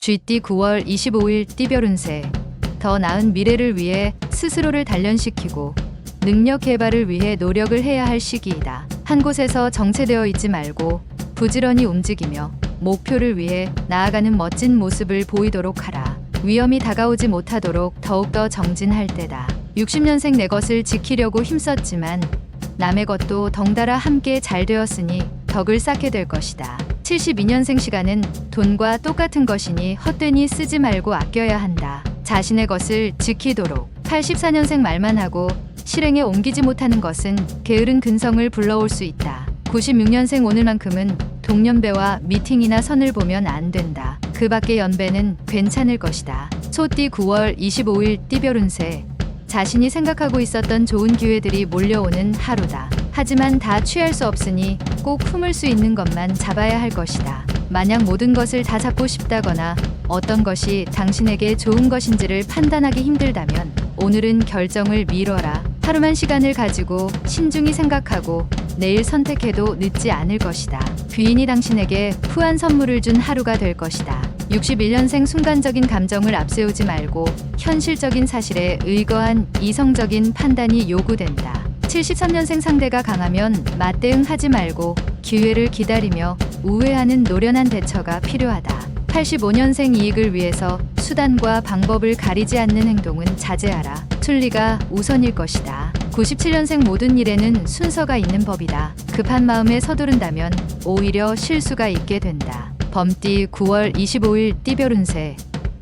쥐띠 9월 25일 띠별 운세. 더 나은 미래를 위해 스스로를 단련시키고 능력 개발을 위해 노력을 해야 할 시기이다. 한 곳에서 정체되어 있지 말고 부지런히 움직이며 목표를 위해 나아가는 멋진 모습을 보이도록 하라. 위험이 다가오지 못하도록 더욱더 정진할 때다. 60년생 내 것을 지키려고 힘썼지만 남의 것도 덩달아 함께 잘 되었으니 덕을 쌓게 될 것이다. 72년생 시간은 돈과 똑같은 것이니 헛되이 쓰지 말고 아껴야 한다. 자신의 것을 지키도록. 84년생 말만 하고 실행에 옮기지 못하는 것은 게으른 근성을 불러올 수 있다. 96년생 오늘만큼은 동년배와 미팅이나 선을 보면 안 된다. 그 밖의 연배는 괜찮을 것이다. 소띠 9월 25일 띠별 운세. 자신이 생각하고 있었던 좋은 기회들이 몰려오는 하루다. 하지만 다 취할 수 없으니 꼭 품을 수 있는 것만 잡아야 할 것이다. 만약 모든 것을 다 잡고 싶다거나 어떤 것이 당신에게 좋은 것인지를 판단하기 힘들다면 오늘은 결정을 미뤄라. 하루만 시간을 가지고 신중히 생각하고 내일 선택해도 늦지 않을 것이다. 귀인이 당신에게 후한 선물을 준 하루가 될 것이다. 61년생 순간적인 감정을 앞세우지 말고 현실적인 사실에 의거한 이성적인 판단이 요구된다. 73년생 상대가 강하면 맞대응하지 말고 기회를 기다리며 우회하는 노련한 대처가 필요하다. 85년생 이익을 위해서 수단과 방법을 가리지 않는 행동은 자제하라. 순리가 우선일 것이다. 97년생 모든 일에는 순서가 있는 법이다. 급한 마음에 서두른다면 오히려 실수가 있게 된다. 범띠 9월 25일 띠별 운세.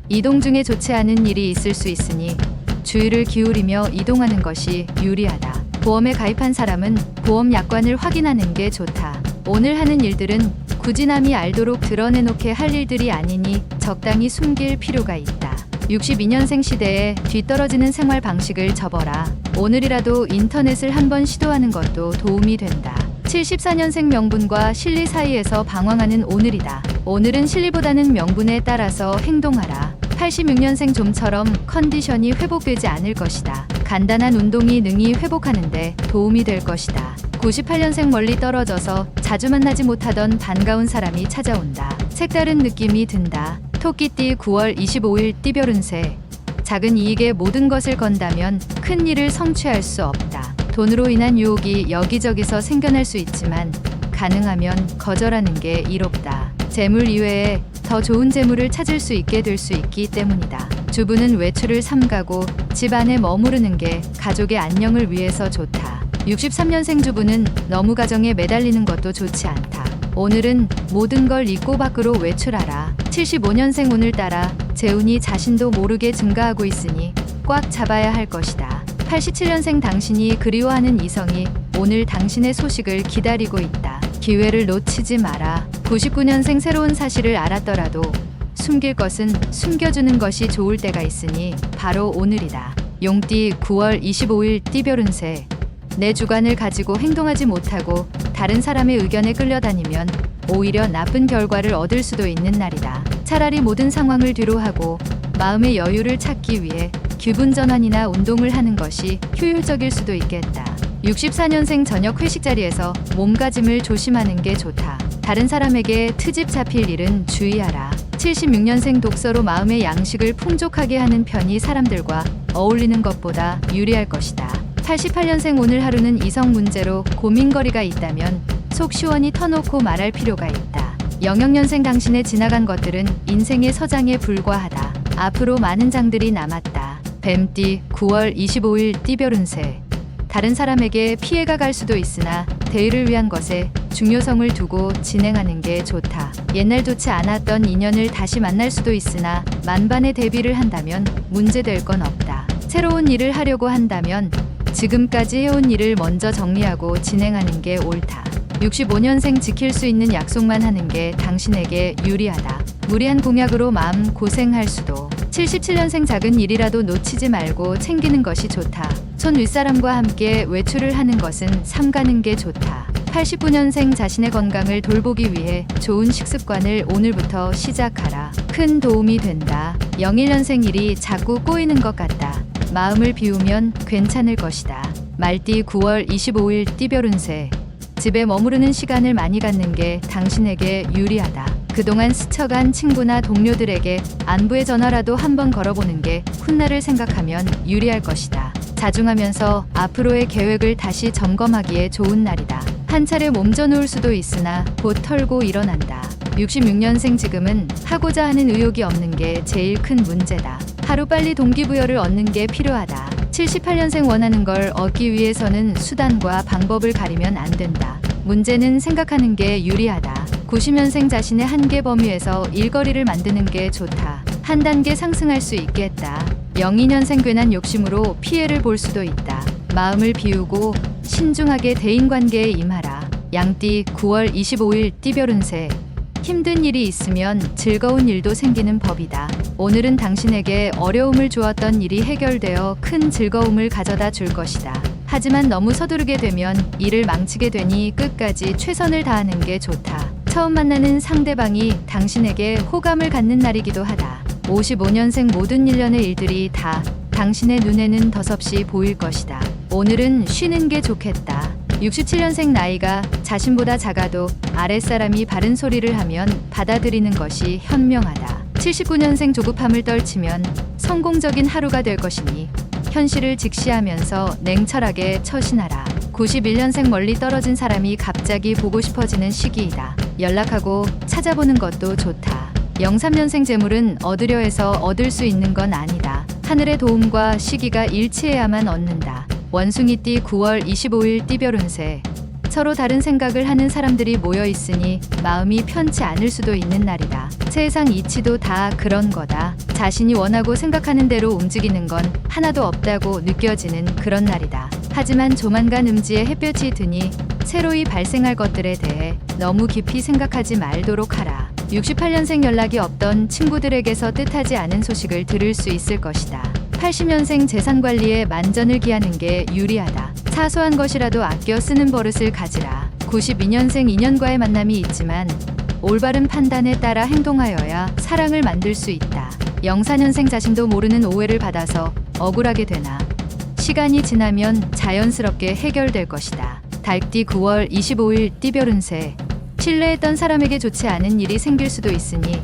이동 중에 좋지 않은 일이 있을 수 있으니 주의를 기울이며 이동하는 것이 유리하다. 보험에 가입한 사람은 보험 약관을 확인하는 게 좋다. 오늘 하는 일들은 굳이 남이 알도록 드러내놓게 할 일들이 아니니 적당히 숨길 필요가 있다. 62년생 시대에 뒤떨어지는 생활 방식을 접어라. 오늘이라도 인터넷을 한번 시도하는 것도 도움이 된다. 74년생 명분과 실리 사이에서 방황하는 오늘이다. 오늘은 실리보다는 명분에 따라서 행동하라. 86년생 좀처럼 컨디션이 회복되지 않을 것이다. 간단한 운동이 능히 회복하는데 도움이 될 것이다. 98년생 멀리 떨어져서 자주 만나지 못하던 반가운 사람이 찾아온다. 색다른 느낌이 든다. 토끼띠 9월 25일 띠별 운세. 작은 이익에 모든 것을 건다면 큰 일을 성취할 수 없다. 돈으로 인한 유혹이 여기저기서 생겨날 수 있지만 가능하면 거절하는 게 이롭다. 재물 이외에 더 좋은 재물을 찾을 수 있게 될 수 있기 때문이다. 주부는 외출을 삼가고 집 안에 머무르는 게 가족의 안녕을 위해서 좋다. 63년생 주부는 너무 가정에 매달리는 것도 좋지 않다. 오늘은 모든 걸 잊고 밖으로 외출하라. 75년생 오늘따라 재운이 자신도 모르게 증가하고 있으니 꽉 잡아야 할 것이다. 87년생 당신이 그리워하는 이성이 오늘 당신의 소식을 기다리고 있다. 기회를 놓치지 마라. 99년생 새로운 사실을 알았더라도 숨길 것은 숨겨주는 것이 좋을 때가 있으니 바로 오늘이다. 용띠 9월 25일 띠별 운세. 내 주관을 가지고 행동하지 못하고 다른 사람의 의견에 끌려다니면 오히려 나쁜 결과를 얻을 수도 있는 날이다. 차라리 모든 상황을 뒤로하고 마음의 여유를 찾기 위해 기분 전환이나 운동을 하는 것이 효율적일 수도 있겠다. 64년생 저녁 회식 자리에서 몸가짐을 조심하는 게 좋다. 다른 사람에게 트집 잡힐 일은 주의하라. 76년생 독서로 마음의 양식을 풍족하게 하는 편이 사람들과 어울리는 것보다 유리할 것이다. 88년생 오늘 하루는 이성 문제로 고민거리가 있다면 속 시원히 터놓고 말할 필요가 있다. 00년생 당신의 지나간 것들은 인생의 서장에 불과하다. 앞으로 많은 장들이 남았다. 뱀띠 9월 25일 띠별 운세. 다른 사람에게 피해가 갈 수도 있으나 대의를 위한 것에 중요성을 두고 진행하는 게 좋다. 옛날 좋지 않았던 인연을 다시 만날 수도 있으나 만반의 대비를 한다면 문제될 건 없다. 새로운 일을 하려고 한다면 지금까지 해온 일을 먼저 정리하고 진행하는 게 옳다. 65년생 지킬 수 있는 약속만 하는 게 당신에게 유리하다. 무리한 공약으로 마음 고생할 수도. 77년생 작은 일이라도 놓치지 말고 챙기는 것이 좋다. 손 윗사람과 함께 외출을 하는 것은 삼가는 게 좋다. 89년생 자신의 건강을 돌보기 위해 좋은 식습관을 오늘부터 시작하라. 큰 도움이 된다. 01년생 일이 자꾸 꼬이는 것 같다. 마음을 비우면 괜찮을 것이다. 말띠 9월 25일 띠별 운세. 집에 머무르는 시간을 많이 갖는 게 당신에게 유리하다. 그동안 스쳐간 친구나 동료들에게 안부의 전화라도 한번 걸어보는 게 훗날을 생각하면 유리할 것이다. 자중하면서 앞으로의 계획을 다시 점검하기에 좋은 날이다. 한 차례 몸져 놓을 수도 있으나 곧 털고 일어난다. 66년생 지금은 하고자 하는 의욕이 없는 게 제일 큰 문제다. 하루빨리 동기부여를 얻는 게 필요하다. 78년생 원하는 걸 얻기 위해서는 수단과 방법을 가리면 안 된다. 문제는 생각하는 게 유리하다. 90년생 자신의 한계 범위에서 일거리를 만드는 게 좋다. 한 단계 상승할 수 있겠다. 02년생 괜한 욕심으로 피해를 볼 수도 있다. 마음을 비우고 신중하게 대인관계에 임하라. 양띠 9월 25일 띠별 운세. 힘든 일이 있으면 즐거운 일도 생기는 법이다. 오늘은 당신에게 어려움을 주었던 일이 해결되어 큰 즐거움을 가져다 줄 것이다. 하지만 너무 서두르게 되면 일을 망치게 되니 끝까지 최선을 다하는 게 좋다. 처음 만나는 상대방이 당신에게 호감을 갖는 날이기도 하다. 55년생 모든 일련의 일들이 다 당신의 눈에는 더섭이 보일 것이다. 오늘은 쉬는 게 좋겠다. 67년생 나이가 자신보다 작아도 아랫사람이 바른 소리를 하면 받아들이는 것이 현명하다. 79년생 조급함을 떨치면 성공적인 하루가 될 것이니 현실을 직시하면서 냉철하게 처신하라. 91년생 멀리 떨어진 사람이 갑자기 보고 싶어지는 시기이다. 연락하고 찾아보는 것도 좋다. 03년생 재물은 얻으려 해서 얻을 수 있는 건 아니다. 하늘의 도움과 시기가 일치해야만 얻는다. 원숭이띠 9월 25일 띠별 운세. 서로 다른 생각을 하는 사람들이 모여 있으니 마음이 편치 않을 수도 있는 날이다. 세상 이치도 다 그런 거다. 자신이 원하고 생각하는 대로 움직이는 건 하나도 없다고 느껴지는 그런 날이다. 하지만 조만간 음지에 햇볕이 드니 새로이 발생할 것들에 대해 너무 깊이 생각하지 말도록 하라. 68년생 연락이 없던 친구들에게서 뜻하지 않은 소식을 들을 수 있을 것이다. 80년생 재산 관리에 만전을 기하는 게 유리하다. 사소한 것이라도 아껴 쓰는 버릇을 가지라. 92년생 인연과의 만남이 있지만 올바른 판단에 따라 행동하여야 사랑을 만들 수 있다. 04년생 자신도 모르는 오해를 받아서 억울하게 되나 시간이 지나면 자연스럽게 해결될 것이다. 달띠 9월 25일 띠별 운세. 신뢰했던 사람에게 좋지 않은 일이 생길 수도 있으니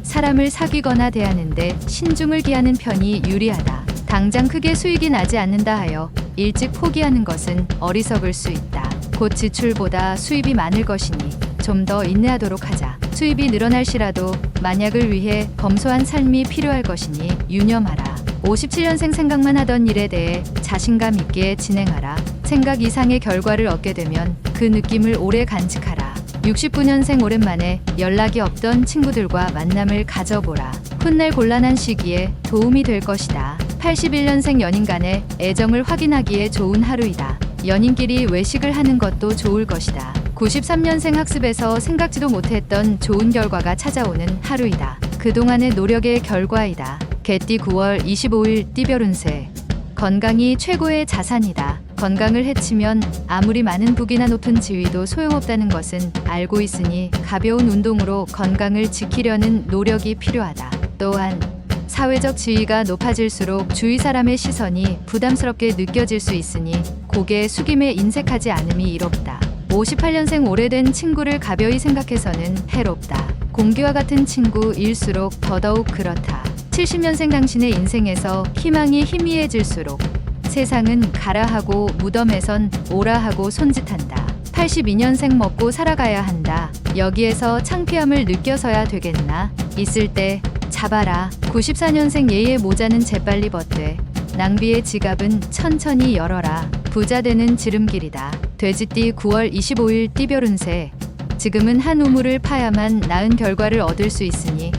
사람을 사귀거나 대하는데 신중을 기하는 편이 유리하다. 당장 크게 수익이 나지 않는다 하여 일찍 포기하는 것은 어리석을 수 있다. 곧 지출보다 수입이 많을 것이니 좀 더 인내하도록 하자. 수입이 늘어날 시라도 만약을 위해 검소한 삶이 필요할 것이니 유념하라. 57년생 생각만 하던 일에 대해 자신감 있게 진행하라. 생각 이상의 결과를 얻게 되면 그 느낌을 오래 간직하라. 69년생 오랜만에 연락이 없던 친구들과 만남을 가져보라. 훗날 곤란한 시기에 도움이 될 것이다. 81년생 연인 간의 애정을 확인하기에 좋은 하루이다. 연인끼리 외식을 하는 것도 좋을 것이다. 93년생 학습에서 생각지도 못했던 좋은 결과가 찾아오는 하루이다. 그동안의 노력의 결과이다. 개띠 9월 25일 띠별 운세. 건강이 최고의 자산이다. 건강을 해치면 아무리 많은 부귀나 높은 지위도 소용없다는 것은 알고 있으니 가벼운 운동으로 건강을 지키려는 노력이 필요하다. 또한 사회적 지위가 높아질수록 주위 사람의 시선이 부담스럽게 느껴질 수 있으니 고개 숙임에 인색하지 않음이 이롭다. 58년생 오래된 친구를 가벼이 생각해서는 해롭다. 공기와 같은 친구일수록 더더욱 그렇다. 70년생 당신의 인생에서 희망이 희미해질수록 세상은 가라 하고 무덤에선 오라 하고 손짓한다. 82년생 먹고 살아가야 한다. 여기에서 창피함을 느껴서야 되겠나? 있을 때 잡아라. 94년생 예의 모자는 재빨리 벗되 낭비의 지갑은 천천히 열어라. 부자 되는 지름길이다. 돼지띠 9월 25일 띠별 운세. 지금은 한 우물을 파야만 나은 결과를 얻을 수 있으니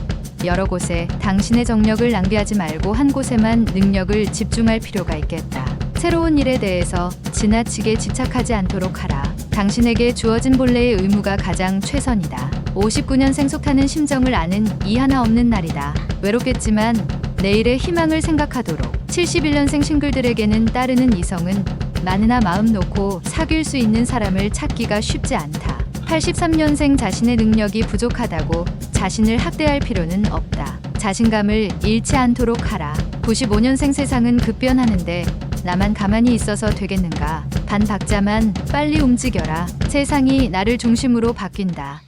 여러 곳에 당신의 정력을 낭비하지 말고 한 곳에만 능력을 집중할 필요가 있겠다. 새로운 일에 대해서 지나치게 집착하지 않도록 하라. 당신에게 주어진 본래의 의무가 가장 최선이다. 59년생 속타는 심정을 아는 이 하나 없는 날이다. 외롭겠지만 내일의 희망을 생각하도록. 71년생 싱글들에게는 따르는 이성은 많으나 마음 놓고 사귈 수 있는 사람을 찾기가 쉽지 않다. 83년생 자신의 능력이 부족하다고 자신을 학대할 필요는 없다. 자신감을 잃지 않도록 하라. 95년생 세상은 급변하는데 나만 가만히 있어서 되겠는가? 반박자만 빨리 움직여라. 세상이 나를 중심으로 바뀐다.